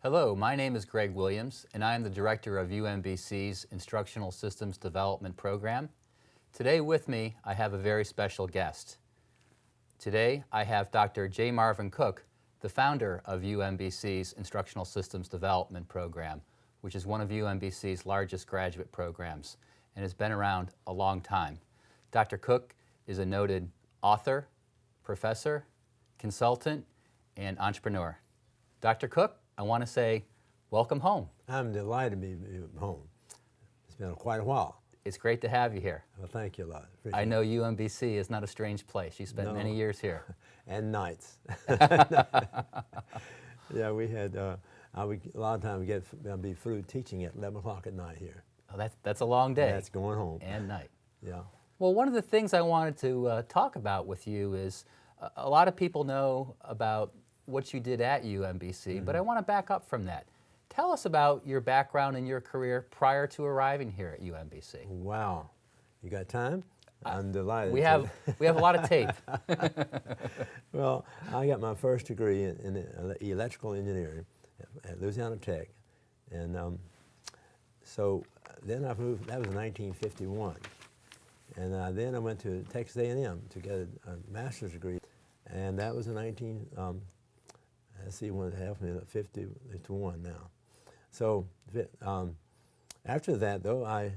Hello, my name is Greg Williams, and I am the director of UMBC's Instructional Systems Development Program. Today with me, I have a very special guest. Today, I have Dr. J. Marvin Cook, the founder of UMBC's Instructional Systems Development Program, which is one of UMBC's largest graduate programs and has been around a long time. Dr. Cook is a noted author, professor, consultant, and entrepreneur. Dr. Cook, I want to say welcome home. I'm delighted to be home. It's been quite a while. It's great to have you here. Well, thank you a lot. I know UMBC is not a strange place. You spent many years here. And nights. Yeah, we had, a lot of times be through teaching at 11 o'clock at night here. Oh, that's a long day. That's going home. And night. Yeah. Well, one of the things I wanted to talk about with you is a lot of people know about what you did at UMBC, but I want to back up from that. Tell us about your background and your career prior to arriving here at UMBC. Wow. You got time? I'm delighted. We have a lot of tape. Well, I got my first degree in electrical engineering at Louisiana Tech. And so then I moved, that was in 1951. And then I went to Texas A&M to get a master's degree. And that was in let's see, one half minute, 50-1 now. So after that, though, I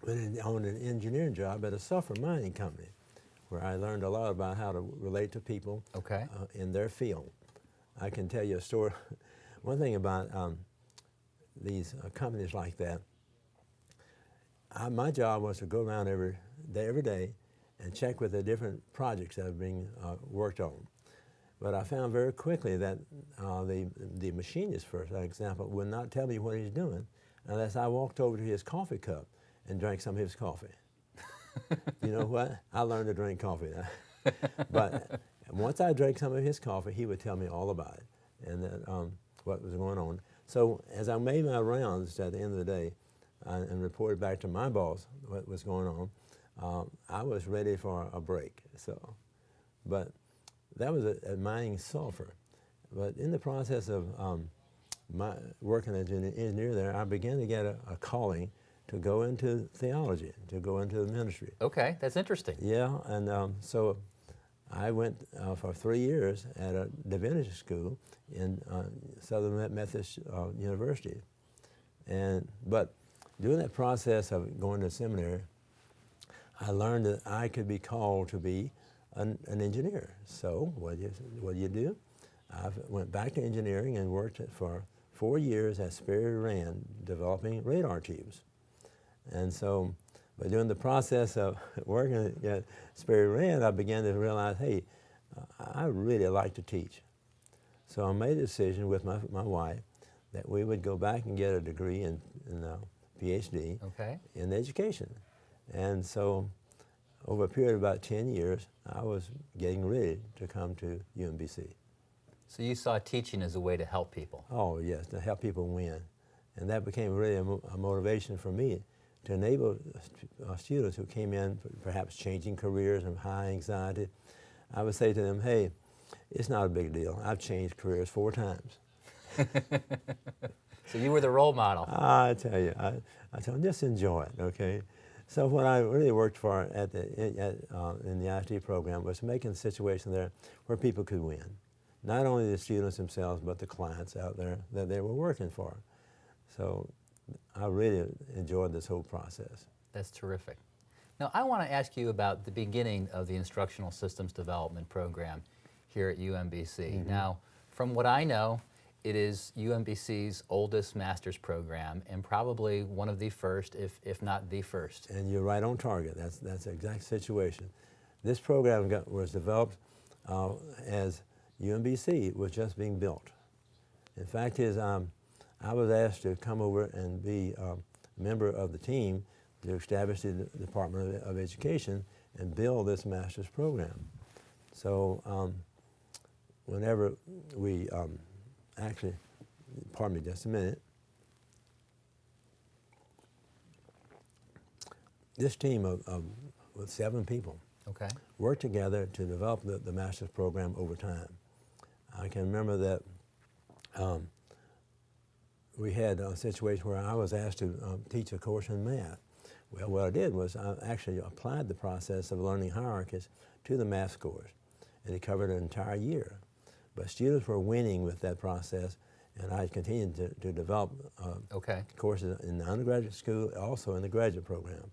went on an engineering job at a sulfur mining company, where I learned a lot about how to relate to people in their field. I can tell you a story. One thing about these companies like that, my job was to go around every day and check with the different projects that are being worked on. But I found very quickly that the machinist, for example, would not tell me what he's doing unless I walked over to his coffee cup and drank some of his coffee. You know what? I learned to drink coffee. But once I drank some of his coffee, he would tell me all about it and what was going on. So as I made my rounds at the end of the day and reported back to my boss what was going on, I was ready for a break. But that was at mining sulfur. But in the process of my working as an engineer there, I began to get a calling to go into theology, to go into the ministry. Okay, that's interesting. Yeah, and so I went for 3 years at a divinity school in Southern Methodist University. But during that process of going to seminary, I learned that I could be called to be an engineer. So what do you do? I went back to engineering and worked for 4 years at Sperry Rand developing radar tubes. And so, but during the process of working at Sperry Rand, I began to realize, hey, I really like to teach. So I made a decision with my wife that we would go back and get a degree in PhD in education. And so over a period of about 10 years, I was getting ready to come to UMBC. So you saw teaching as a way to help people? Oh, yes, to help people win. And that became really a motivation for me to enable students who came in, perhaps changing careers and high anxiety. I would say to them, hey, it's not a big deal. I've changed careers 4 times. So you were the role model. I tell you, I tell them, just enjoy it, okay? So what I really worked for in the ISD program was making a situation there where people could win. Not only the students themselves, but the clients out there that they were working for. So I really enjoyed this whole process. That's terrific. Now I want to ask you about the beginning of the Instructional Systems Development Program here at UMBC. Now, from what I know, it is UMBC's oldest master's program and probably one of the first, if not the first. And you're right on target. That's the exact situation. This program was developed as UMBC was just being built. In fact, I was asked to come over and be a member of the team to establish the Department of Education and build this master's program. So whenever we actually, pardon me just a minute. This team with 7 people worked together to develop the master's program over time. I can remember that we had a situation where I was asked to teach a course in math. Well, what I did was I actually applied the process of learning hierarchies to the math course, and it covered an entire year. But students were winning with that process, and I continued to develop courses in the undergraduate school, also in the graduate program.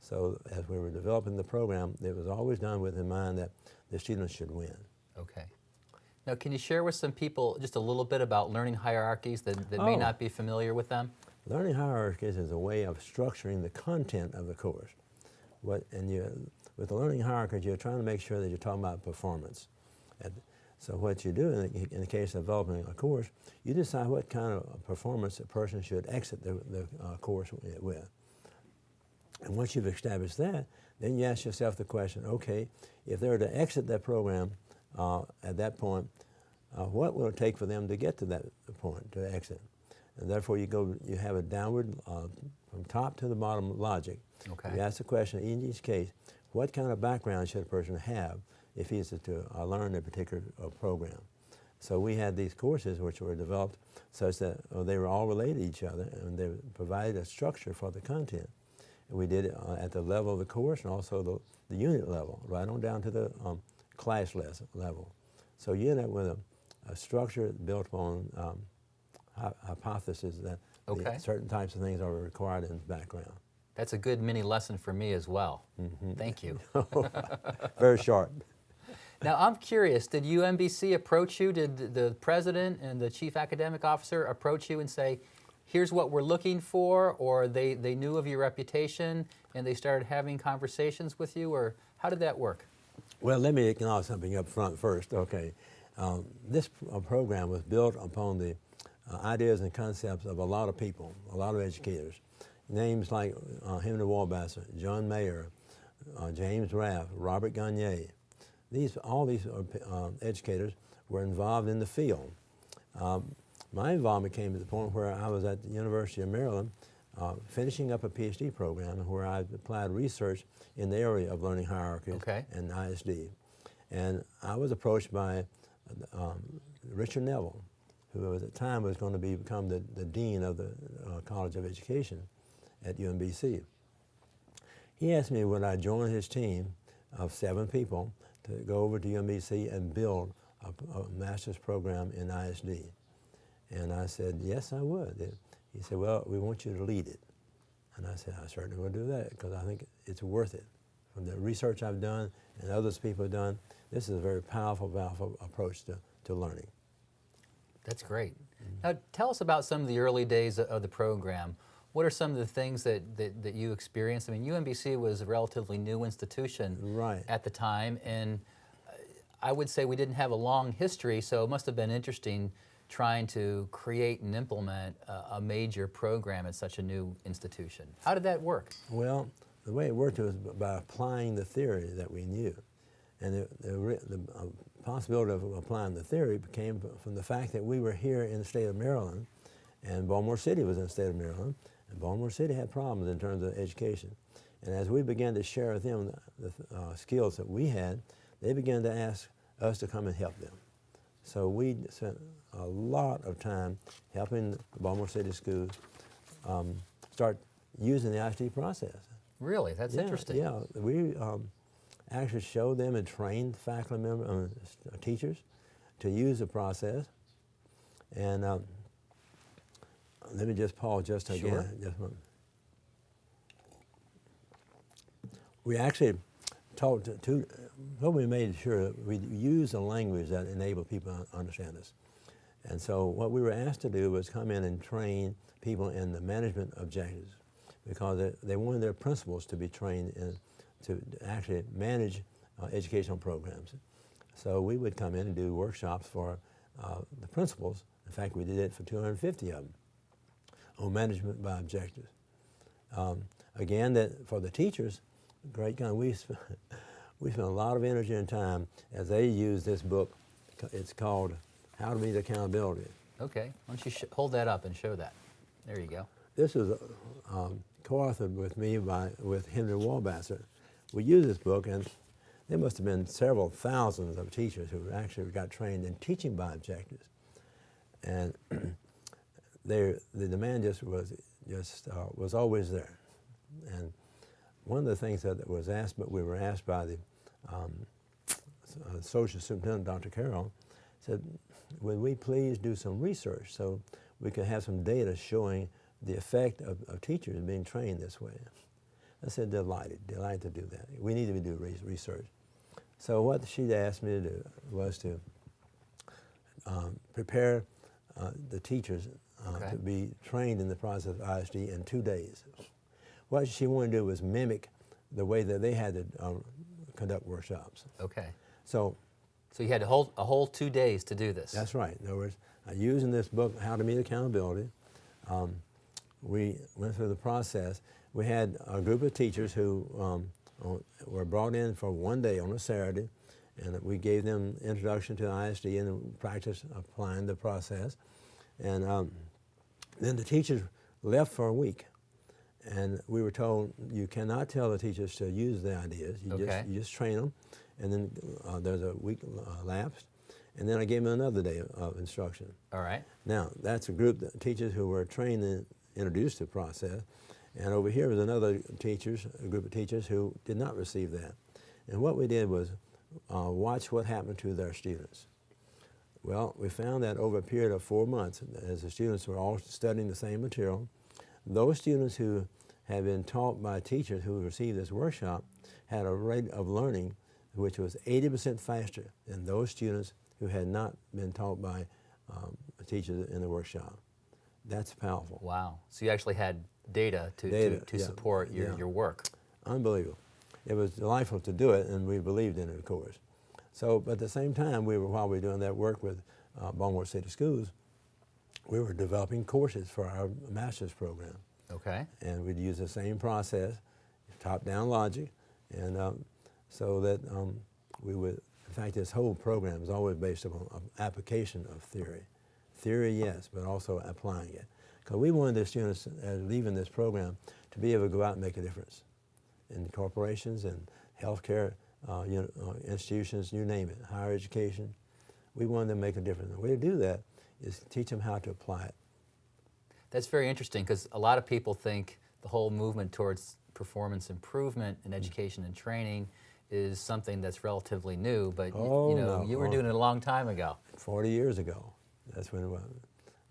So as we were developing the program, it was always done with in mind that the students should win. Okay. Now, can you share with some people just a little bit about learning hierarchies that may not be familiar with them? Learning hierarchies is a way of structuring the content of the course. With the learning hierarchies, you're trying to make sure that you're talking about performance. So what you do in the case of developing a course, you decide what kind of performance a person should exit the course with. And once you've established that, then you ask yourself the question, okay, if they were to exit that program at that point, what will it take for them to get to that point, to exit? And therefore you have a downward, from top to the bottom logic. Okay. You ask the question in each case, what kind of background should a person have if he is to learn a particular program? So we had these courses which were developed such that they were all related to each other, and they provided a structure for the content. And we did it at the level of the course and also the unit level, right on down to the class level. So you end up with a structure built upon hypothesis that certain types of things are required in the background. That's a good mini lesson for me as well. Mm-hmm. Thank you. Very short. Now, I'm curious, did UMBC approach you? Did the president and the chief academic officer approach you and say, here's what we're looking for, or they knew of your reputation and they started having conversations with you, or how did that work? Well, let me acknowledge something up front first. Okay, this program was built upon the ideas and concepts of a lot of people, a lot of educators. Names like Henry Wallbasser, John Mayer, James Raff, Robert Gagne. All these educators were involved in the field. My involvement came to the point where I was at the University of Maryland finishing up a PhD program where I applied research in the area of learning hierarchies and ISD. And I was approached by Richard Neville, who at the time was going to become the dean of the College of Education at UMBC. He asked me would I join his team of 7 people to go over to UMBC and build a master's program in ISD. And I said, yes, I would. He said, well, we want you to lead it. And I said, I certainly will do that because I think it's worth it. From the research I've done and others people have done, this is a very powerful approach to learning. That's great. Now, tell us about some of the early days of the program. What are some of the things that you experienced? I mean, UMBC was a relatively new institution at the time, and I would say we didn't have a long history, so it must have been interesting trying to create and implement a major program at such a new institution. How did that work? Well, the way it worked was by applying the theory that we knew. And the possibility of applying the theory came from the fact that we were here in the state of Maryland, and Baltimore City was in the state of Maryland, and Baltimore City had problems in terms of education. And as we began to share with them the skills that we had, they began to ask us to come and help them. So we spent a lot of time helping the Baltimore City schools start using the ISD process. Really? That's interesting. Yeah, we actually showed them and trained faculty members, teachers, to use the process. And let me just pause just again. Sure. Just a moment. We actually talked to what we made sure we use a language that enabled people to understand us. And so what we were asked to do was come in and train people in the management objectives, because they wanted their principals to be trained in to actually manage educational programs. So we would come in and do workshops for the principals. In fact, we did it for 250 of them on management by objectives. Again, that for the teachers, great kind. We spent a lot of energy and time as they use this book. It's called How to Meet Accountability. Okay, why don't you hold that up and show that? There you go. This is co-authored with me with Henry Wallbasser. We use this book, and there must have been several thousands of teachers who actually got trained in teaching by objectives. And the demand was always there. And one of the things that we were asked by the social superintendent, Dr. Carroll, said, would we please do some research so we could have some data showing the effect of teachers being trained this way? I said, delighted to do that. We need to do research. So what she asked me to do was to prepare the teachers to be trained in the process of ISD in 2 days. What she wanted to do was mimic the way that they had to conduct workshops. Okay. So you had a whole 2 days to do this. That's right. In other words, using this book, How to Meet Accountability, we went through the process. We had a group of teachers who were brought in for 1 day on a Saturday, and we gave them introduction to ISD and practice applying the process. And then the teachers left for a week, and we were told you cannot tell the teachers to use the ideas. You just train them, and then there's a week lapsed, and then I gave them another day of instruction. All right. Now that's a group of teachers who were trained and introduced to the process, and over here was another a group of teachers who did not receive that. And what we did was watch what happened to their students. Well, we found that over a period of 4 months, as the students were all studying the same material, those students who had been taught by teachers who received this workshop had a rate of learning which was 80% faster than those students who had not been taught by teachers in the workshop. That's powerful. Wow. So you actually had data to support your work. Unbelievable. It was delightful to do it, and we believed in it, of course. So, but at the same time, while we were doing that work with Baltimore City Schools, we were developing courses for our master's program. Okay. And we'd use the same process, top-down logic, and so that we would, in fact, this whole program is always based upon application of theory. Theory, yes, but also applying it. Because we wanted the students leaving this program to be able to go out and make a difference in corporations and healthcare institutions, you name it, higher education. We wanted them to make a difference. The way to do that is teach them how to apply it. That's very interesting, because a lot of people think the whole movement towards performance improvement in education and training is something that's relatively new, but you were doing it a long time ago. 40 years ago, that's when it was.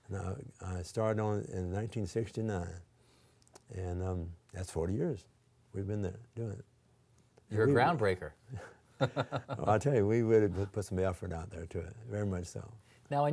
Now, I started on in 1969, and that's 40 years. We've been there doing it. You're a groundbreaker. I'll tell you, we really put some effort out there to it, very much so.